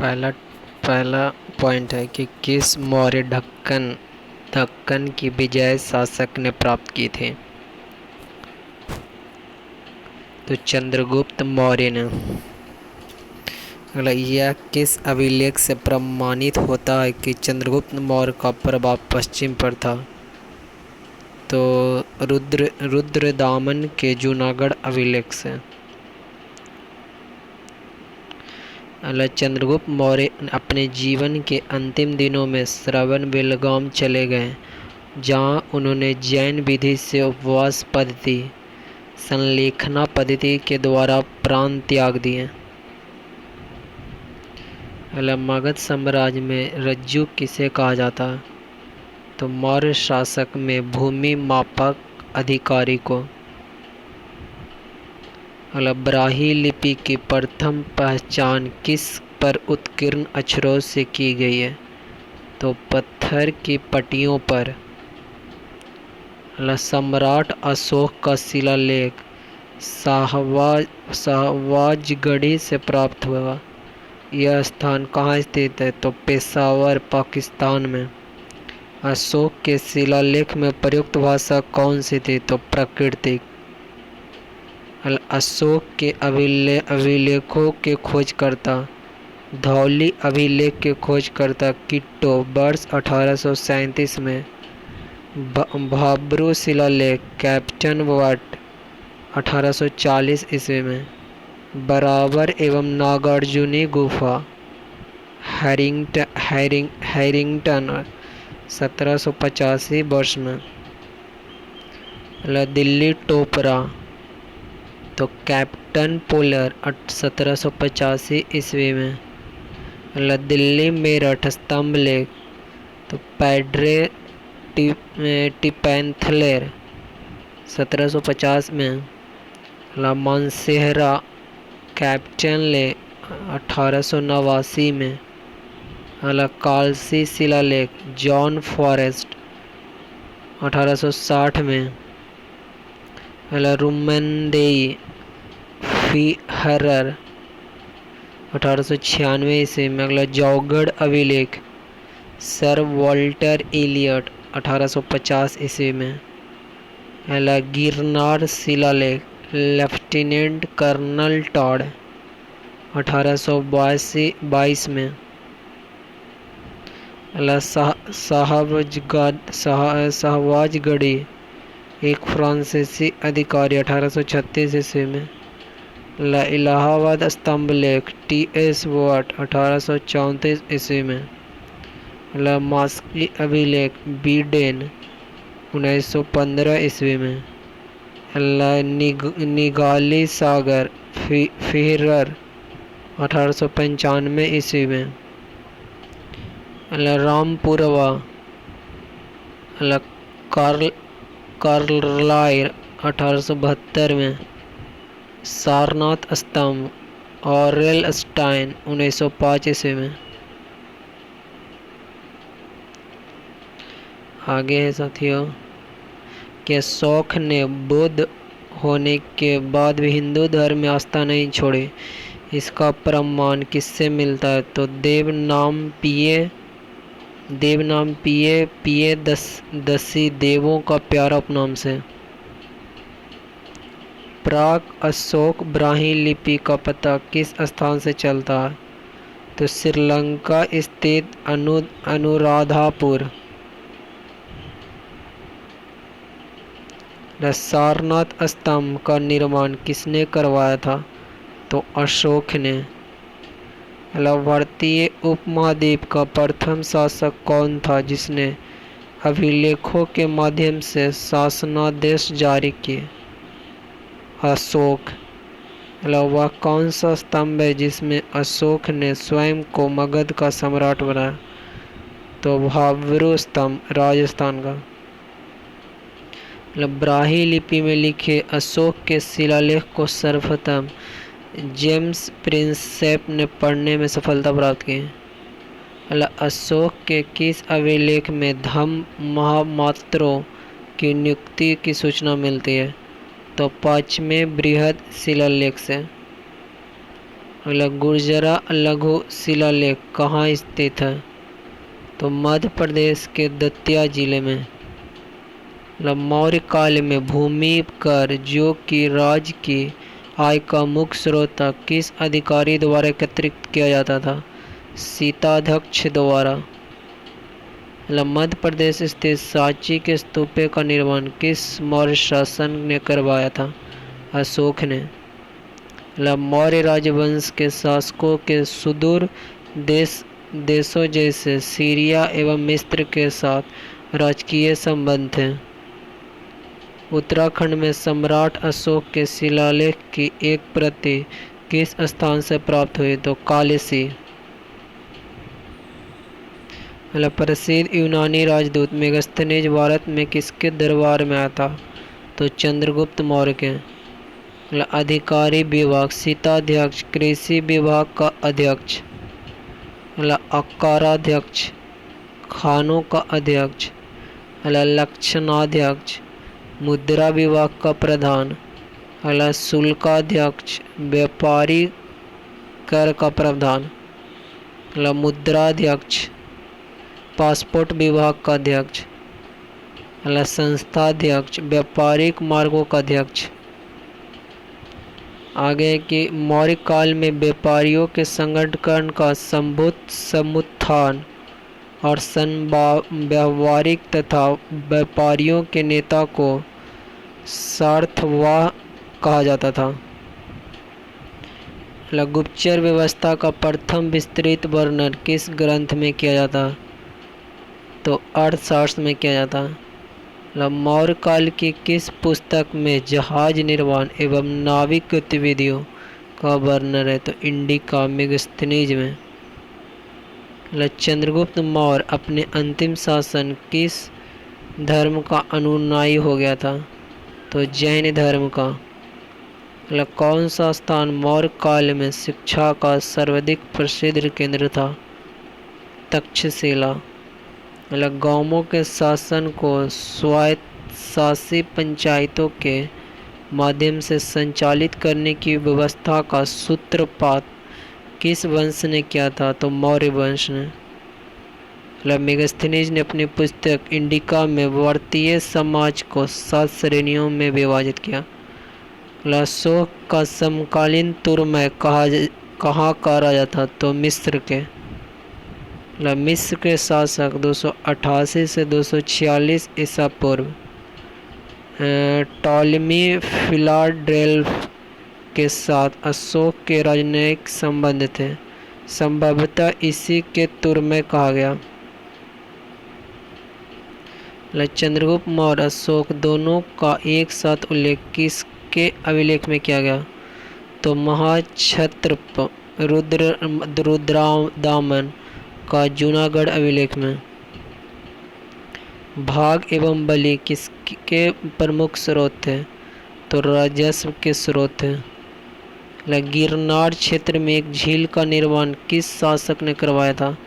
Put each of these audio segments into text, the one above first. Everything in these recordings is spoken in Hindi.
पहला पहला पॉइंट है कि किस मौर्य दक्कन की विजय शासक ने प्राप्त की थी। तो चंद्रगुप्त मौर्य ने। अगला, यह किस अभिलेख से प्रमाणित होता है कि चंद्रगुप्त मौर्य का प्रभाव पश्चिम पर था। तो रुद्रदामन के जूनागढ़ अभिलेख से। अगला, चंद्रगुप्त मौर्य अपने जीवन के अंतिम दिनों में श्रवण बेलगाम चले गए, जहां उन्होंने जैन विधि से उपवास पद्धति संलेखना पद्धति के द्वारा प्राण त्याग दिए। अगला, मगध साम्राज्य में रज्जु किसे कहा जाता है। तो मौर्य शासक में भूमि मापक अधिकारी को। अगला, ब्राह्मी लिपि की प्रथम पहचान किस पर उत्कीर्ण अक्षरों से की गई है। तो पत्थर की पट्टियों पर। अगला, सम्राट अशोक का शिलालेख शाहवाजगढ़ी से प्राप्त हुआ। यह स्थान कहाँ स्थित है। तो पेशावर, पाकिस्तान में। अशोक के शिलालेख में प्रयुक्त भाषा कौन सी थी। तो प्राकृतिक। अशोक के अभिलेखों के खोजकर्ता। धौली अभिलेख के खोजकर्ता किट्टो वर्ष 1837 में। भाब्रू शिलालेख कैप्टन वट 1840 ईस्वी में। बराबर एवं नागार्जुनी गुफा हैरिंगटन 1785 वर्ष में। दिल्ली टोपरा तो कैप्टन पोलर 1785 ईस्वी में। दिल्ली मेरठ स्तंभ लेख तो पैड्रे टिपैंथलेर 1750 में। मानसेहरा कैप्टन ले 1889 में। कालसी शिलालेख जॉन फॉरेस्ट 1860 में। रुमनदेई फीहरर 1896 ईस्वी में। अगला, जौगढ़ अभिलेख सर वॉल्टर एलियट 1850 ईस्वी में। अगला, गिरनार शिलालेख लेफ्टिनेंट कर्नल टॉड 1822 में। अगला, शाहवाजगढ़ी एक फ्रांसीसी अधिकारी 1836 ईस्वी में। इलाहाबाद स्तंभ लेख टी.एस. वॉट 1834 ईस्वी में। मास्की अभिलेख बीडेन 1915 ईस्वी में। निगाली सागर फीहरर 1895 ईस्वी में। रामपुरवा कार्लाइल 1872 में। सारनाथ स्तंभ ऑरेल स्टाइन 1905 ईस्वी में। आगे है साथियों कि अशोक ने बुद्ध होने के बाद भी हिंदू धर्म में आस्था नहीं छोड़ी। इसका प्रमाण किससे मिलता है। तो देवनाम पिये दसी देवों का प्यारा उपनाम से। प्राग अशोक ब्राह्मी लिपि का पता किस स्थान से चलता है। तो श्रीलंका स्थित अनुराधापुर। सारनाथ स्तंभ का निर्माण किसने करवाया था। तो अशोक ने। भारतीय उपमहाद्वीप का प्रथम शासक कौन था जिसने अभिलेखों के माध्यम से शासनादेश जारी किए। अशोक। वह कौन सा स्तंभ है जिसमें अशोक ने स्वयं को मगध का सम्राट बनाया। तो भाब्रू स्तंभ राजस्थान का। ब्राह्मी लिपि में लिखे अशोक के शिलालेख को सर्वप्रथम जेम्स प्रिंसेप ने पढ़ने में सफलता प्राप्त की। अशोक के किस अभिलेख में धम्म महामात्रों की नियुक्ति की सूचना मिलती है। तो 5वें बृहद शिलालेख से। अगला गुर्जरा लघु शिलालेख कहाँ स्थित है? तो मध्य प्रदेश के दतिया जिले में। अगला मौर्य काल में भूमि कर जो कि राज्य की आय का मुख्य स्रोत था, किस अधिकारी द्वारा एकत्रित किया जाता था? शीताध्यक्ष द्वारा। मध्य प्रदेश स्थित सांची के स्तूपे का निर्माण किस मौर्य शासक ने करवाया था? अशोक ने। मौर्य राजवंश के शासकों के सुदूर देशों जैसे सीरिया एवं मिस्र के साथ राजकीय संबंध थे। उत्तराखंड में सम्राट अशोक के शिलालेख की एक प्रति किस स्थान से प्राप्त हुई? तो कालिसी। प्रसिद्ध यूनानी राजदूत मेगास्थनीज भारत में किसके दरबार में आया था? तो चंद्रगुप्त मौर्य के। अधिकारी विभाग शीताध्यक्ष, कृषि विभाग का अध्यक्ष, अकाराध्यक्ष, खानों का अध्यक्ष, लक्षणाध्यक्ष, मुद्रा विभाग का प्रधान, शुल्काध्यक्ष, व्यापारी कर का प्रधान, मुद्राध्यक्ष, पासपोर्ट विभाग का अध्यक्ष, संस्थाध्यक्ष, व्यापारिक मार्गों का अध्यक्ष। आगे कि मौर्य काल में व्यापारियों के संगठन का समुत्थान और व्यावहारिक तथा व्यापारियों के नेता को सार्थवाह कहा जाता था। गुप्तचर व्यवस्था का प्रथम विस्तृत वर्णन किस ग्रंथ में किया जाता? तो अर्थशास्त्र में किया जाता। मौर्य काल की किस पुस्तक में जहाज निर्माण एवं नाविक गतिविधियों का वर्णन है? तो इंडिका मेगास्थनीज में। चंद्रगुप्त मौर्य अपने अंतिम शासन किस धर्म का अनुयायी हो गया था? तो जैन धर्म का। कौन सा स्थान मौर्य काल में शिक्षा का सर्वाधिक प्रसिद्ध केंद्र था? तक्षशिला। गांवों के शासन को स्वायत्तशासी पंचायतों के माध्यम से संचालित करने की व्यवस्था का सूत्रपात किस वंश ने किया था? तो मौर्य वंश ने। मेगास्थनीज ने अपनी पुस्तक इंडिका में भारतीय समाज को 7 श्रेणियों में विभाजित किया। अशोक का समकालीन तुर्मय कहाँ का राजा था? तो मिस्र के। मिस्र के शासक 288 से 246 ईसा पूर्व। टॉलेमी फिलाडेल्फ के साथ अशोक के राजनयिक संबंध थे, संभवतः इसी के तुर्मय कहा गया। चंद्रगुप्त मौर्य अशोक दोनों का एक साथ उल्लेख किसके अभिलेख में किया गया? तो महाक्षत्रप रुद्रदामन का जूनागढ़ अभिलेख में। भाग एवं बलि किसके प्रमुख स्रोत थे? तो राजस्व के स्रोत थे। गिरनार क्षेत्र में एक झील का निर्माण किस शासक ने करवाया था?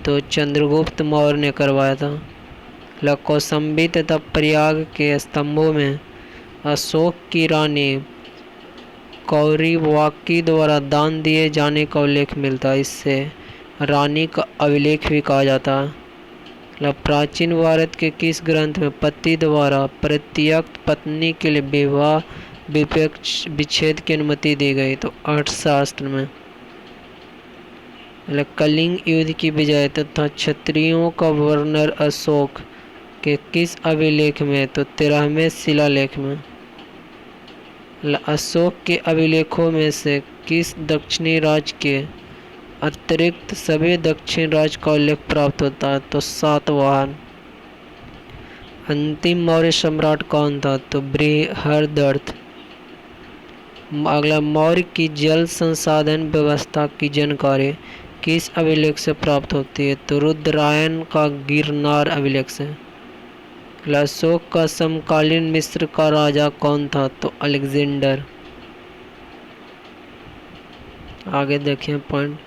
तो चंद्रगुप्त मौर्य ने करवाया था। कौसंबी तथा प्रयाग के स्तंभों में अशोक की रानी कौरवाकी द्वारा दान दिए जाने का उल्लेख मिलता है। इससे रानी का अभिलेख भी कहा जाता है। प्राचीन भारत के किस ग्रंथ में पति द्वारा प्रत्यक्त पत्नी के लिए विवाह विच्छेद की अनुमति दी गई? तो अर्थशास्त्र में। कलिंग युद्ध की विजय तथा क्षत्रियों का वर्णन अशोक के किस अभिलेख में? तो 13वें शिलालेख में। अशोक के अभिलेखों में से किस दक्षिणी राज्य के अतिरिक्त सभी दक्षिण राज्य का उल्लेख प्राप्त होता है? तो सातवाहन। अंतिम मौर्य सम्राट कौन था? तो बृहद्रथ। अगला मौर्य की जल संसाधन व्यवस्था की जानकारी किस अभिलेख से प्राप्त होती है? तो रुद्रायन का गिरनार अभिलेख से। अशोक का समकालीन मिस्र का राजा कौन था? तो अलेक्जेंडर। आगे देखें पॉइंट।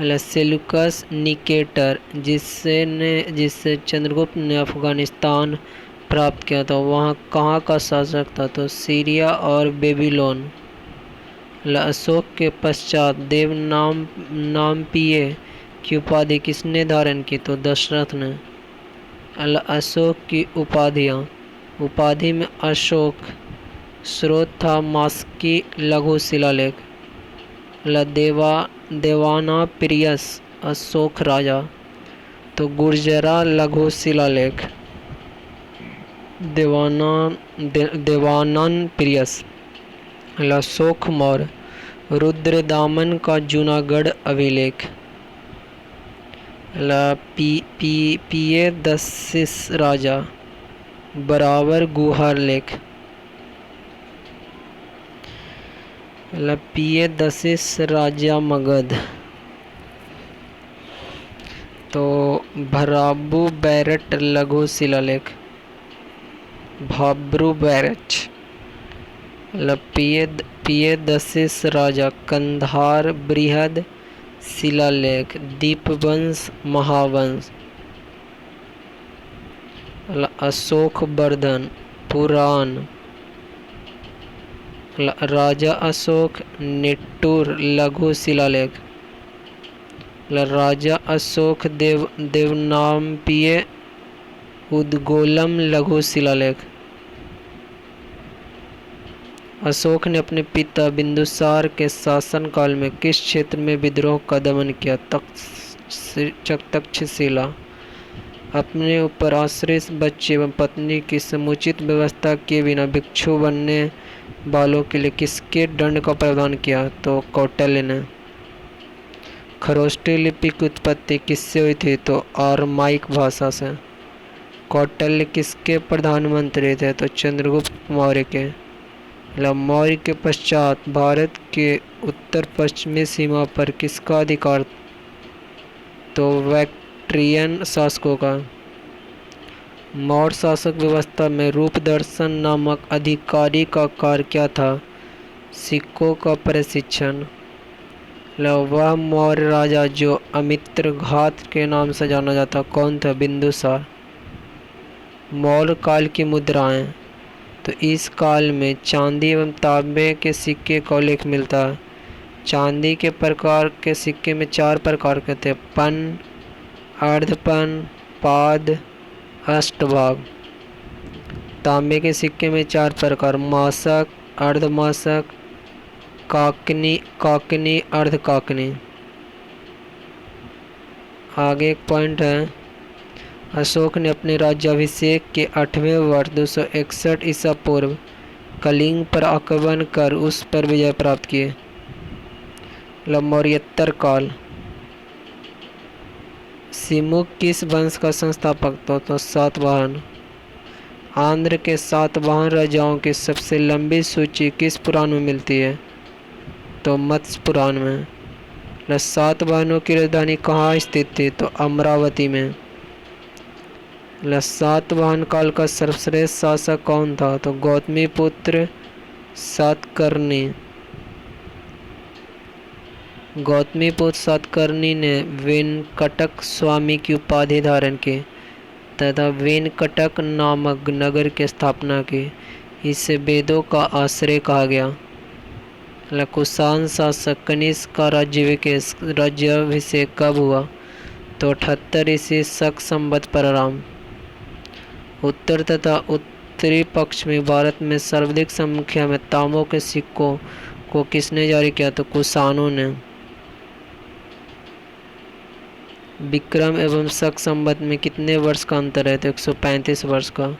सेल्यूकस निकेटर जिससे चंद्रगुप्त ने अफगानिस्तान प्राप्त किया था। वहाँ कहाँ का शासक था? तो सीरिया और बेबीलोन। अशोक के पश्चात देवनामपीय की उपाधि किसने धारण की? तो दशरथ ने। अशोक की उपाधियाँ। उपाधि में अशोक, स्रोत था मास्की लघु शिलालेख। देवानापिरियस अशोक राजा, तो गुर्जरा लघु शिलालेख। देवाननपिरियस। अशोक मौर्य, रुद्रदामन का जूनागढ़ अभिलेख। पियदस्सिस राजा, बराबर गुहार लेख। पियदस्सिस राजा मगध, तो भराबू बैरट लघु शिलालेख। भाब्रू बैरट। पियदस्सिस राजा, कंधार बृहद शिलालेख। दीपवंश महावंश। अशोक वर्धन पुराण। राजा अशोक, निट्टूर लघु शिलालेख। राजा अशोक देवनामपीय उद्गोलम लघु शिलालेख। अशोक ने अपने पिता बिंदुसार के शासनकाल में किस क्षेत्र में विद्रोह का दमन किया? तक्षशिला। अपने ऊपर आश्रित बच्चे एवं पत्नी की समुचित व्यवस्था किए बिना भिक्षु बनने वालों के लिए किसके दंड का प्रावधान किया? तो कौटिल्य ने। खरोष्टी लिपि की उत्पत्ति किससे हुई थी? तो आरमाइक भाषा से। कौटिल्य किसके प्रधानमंत्री थे? तो चंद्रगुप्त मौर्य के। मौर्य के पश्चात भारत के उत्तर पश्चिमी सीमा पर किसका अधिकार? तो बैक्ट्रियन शासकों का। मौर्य शासक व्यवस्था में रूपदर्शन नामक अधिकारी का कार्य क्या था? सिक्कों का प्रशिक्षण। वह मौर्य राजा जो अमित्रघात के नाम से जाना जाता, कौन था? बिंदुसार। मौर्य काल की मुद्राएं। तो इस काल में चांदी एवं तांबे के सिक्के का उल्लेख मिलता है। चांदी के प्रकार के सिक्के में 4 प्रकार के थे: पन, अर्धपन, पाद, अष्टभाग। तांबे के सिक्के में 4 प्रकार: मासक, अर्धमासक, काकनी, अर्धकाकनी। आगे एक पॉइंट है, अशोक ने अपने राज्याभिषेक के 8वें वर्ष 261 ईसा पूर्व कलिंग पर आक्रमण कर उस पर विजय प्राप्त किए। मौर्योत्तर काल। सिमुक किस वंश का संस्थापक था? तो सातवाहन। आंध्र के सातवाहन राजाओं की सबसे लंबी सूची किस पुराण में मिलती है? तो मत्स्य पुराण में। सातवाहनों की राजधानी कहाँ स्थित थी? तो अमरावती में। सातवाहन काल का सर्वश्रेष्ठ शासक कौन था? तो गौतमीपुत्र सातकर्णी। गौतमीपुत्र सातकर्णी ने वेंकटक स्वामी की उपाधि धारण की तथा वेंकटक नामक नगर की स्थापना की। इसे वेदों का आश्रय कहा गया। कुषाण शासक कनिष्क का राज्याभिषेक कब हुआ? तो 78 ईस्वी शक संवत प्रारंभ। उत्तर तथा उत्तरी पक्ष में भारत में सर्वाधिक संख्या में तांबों के सिक्कों को किसने जारी किया? तो कुषाणों ने। विक्रम एवं शक संवत में कितने वर्ष का अंतर है? तो 135 वर्ष का।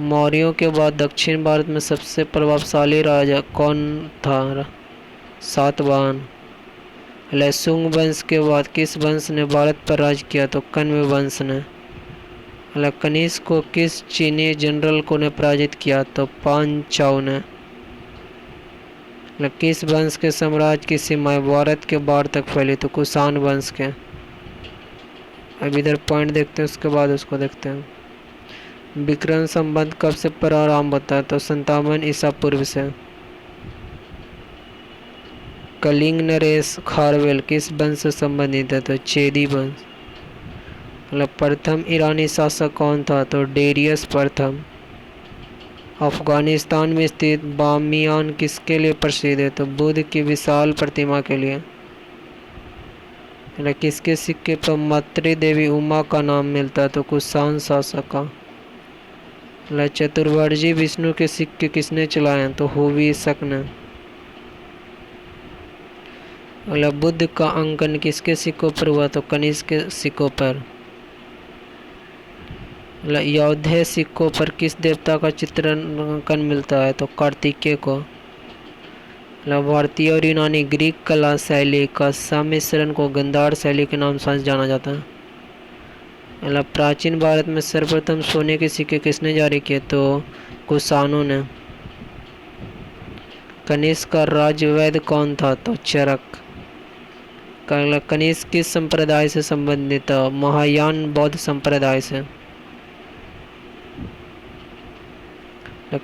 मौर्यों के बाद दक्षिण भारत में सबसे प्रभावशाली राजा कौन था? सातवाहन। शुंग वंश के बाद किस वंश ने भारत पर राज किया? तो कण्व वंश ने। कनिष्क को किस चीनी जनरल को ने पराजित किया? तो पांचाओ ने। किस वंश के साम्राज्य की सीमाएं भारत के बाहर तक फैली? तो कुषाण वंश के। अब इधर पॉइंट देखते हैं, उसके बाद उसको देखते हैं। विक्रम संवत कब से प्रारंभ होता है? तो 57 ईसा पूर्व से। कलिंग नरेश खारवेल किस वंश से संबंधित है? तो चेदी वंश। मतलब प्रथम ईरानी शासक कौन था? तो डेरियस प्रथम। अफगानिस्तान में स्थित बामियान किसके लिए प्रसिद्ध है? तो बुद्ध की विशाल प्रतिमा के लिए। मतलब किसके सिक्के पर मातृ देवी उमा का नाम मिलता है? तो कुषाण शासक का। मतलब चतुर्भुज विष्णु के सिक्के किसने चलाए हैं? तो हुवी शक ने। मतलब बुद्ध का अंकन किसके सिक्कों पर हुआ? तो कनिष्क के सिक्कों पर। मतलब यौधेय सिक्कों पर किस देवता का चित्रांकन मिलता है? तो कार्तिकेय को। मतलब भारतीय और यूनानी ग्रीक कला शैली का सम्मिश्रण को गांधार शैली के नाम से जाना जाता है। मतलब प्राचीन भारत में सर्वप्रथम सोने के सिक्के किसने जारी किए? तो कुषाणों ने। कनिष्क का राजवैद्य कौन था? तो चरक। कनिष्क किस संप्रदाय से संबंधित था? महायान बौद्ध संप्रदाय से।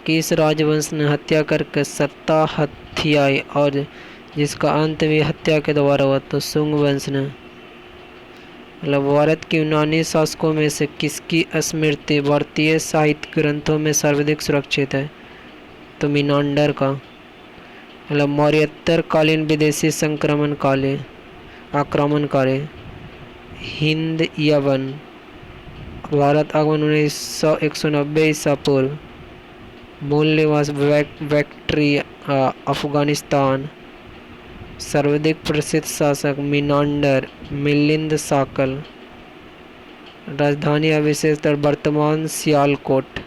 किस राजवंश ने हत्या करके सत्ता हथियाई और जिसका अंत भी हत्या के द्वारा हुआ? तो शुंग वंश ने। मतलब भारत के यूनानी शासकों में से किसकी स्मृति भारतीय साहित्य ग्रंथों में सर्वाधिक सुरक्षित है? तो मिनांडर का। मतलब मौर्योत्तर कालीन विदेशी आक्रमणकारी हिंद यवन भारत आगमन 1990 ईसा पूर्व। मूल निवास बैक्ट्रिया अफगानिस्तान। सर्वाधिक प्रसिद्ध शासक मिनांडर मिलिंद साकल। राजधानी अवशेष वर्तमान सियालकोट।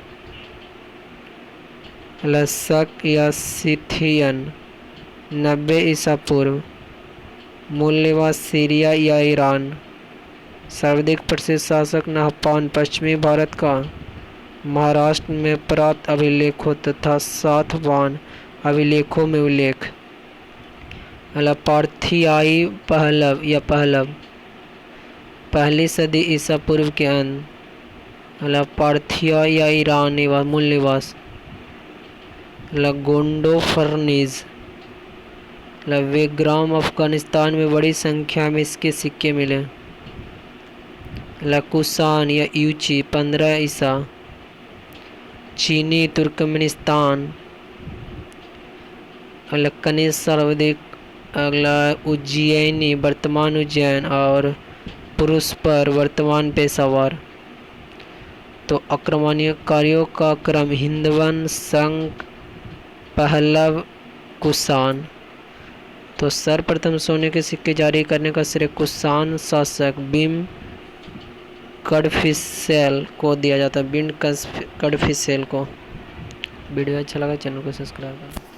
शक या सिथियन 90 ईसा पूर्व। मूल निवास सीरिया या ईरान। सर्वाधिक प्रसिद्ध शासक नहपान पश्चिमी भारत का। महाराष्ट्र में प्राप्त अभिलेखों तथा सातवाहन अभिलेखों में उल्लेख। पार्थियाई पहलव पहली सदी ईसा पूर्व के अंत। पार्थिया या ईरान निवास मूल निवास। गोंडोफर्नीज वेग्राम अफगानिस्तान में बड़ी संख्या में इसके सिक्के मिले। कुषाण या यूची 15 ईसा। चीनी तुर्कमेनिस्तान। कनिष्क सर्वाधिक। अगला उज्जैनी वर्तमान उज्जैन और पुरुष पर वर्तमान पेशावर। तो आक्रमणकारियों का क्रम हिंदवन संग पहलव कुषाण। तो सर्वप्रथम सोने के सिक्के जारी करने का श्रेय कुषाण शासक बिम कडफिसेल को दिया जाता है। बिम कडफिसेल को। वीडियो अच्छा लगा चैनल को सब्सक्राइब करें।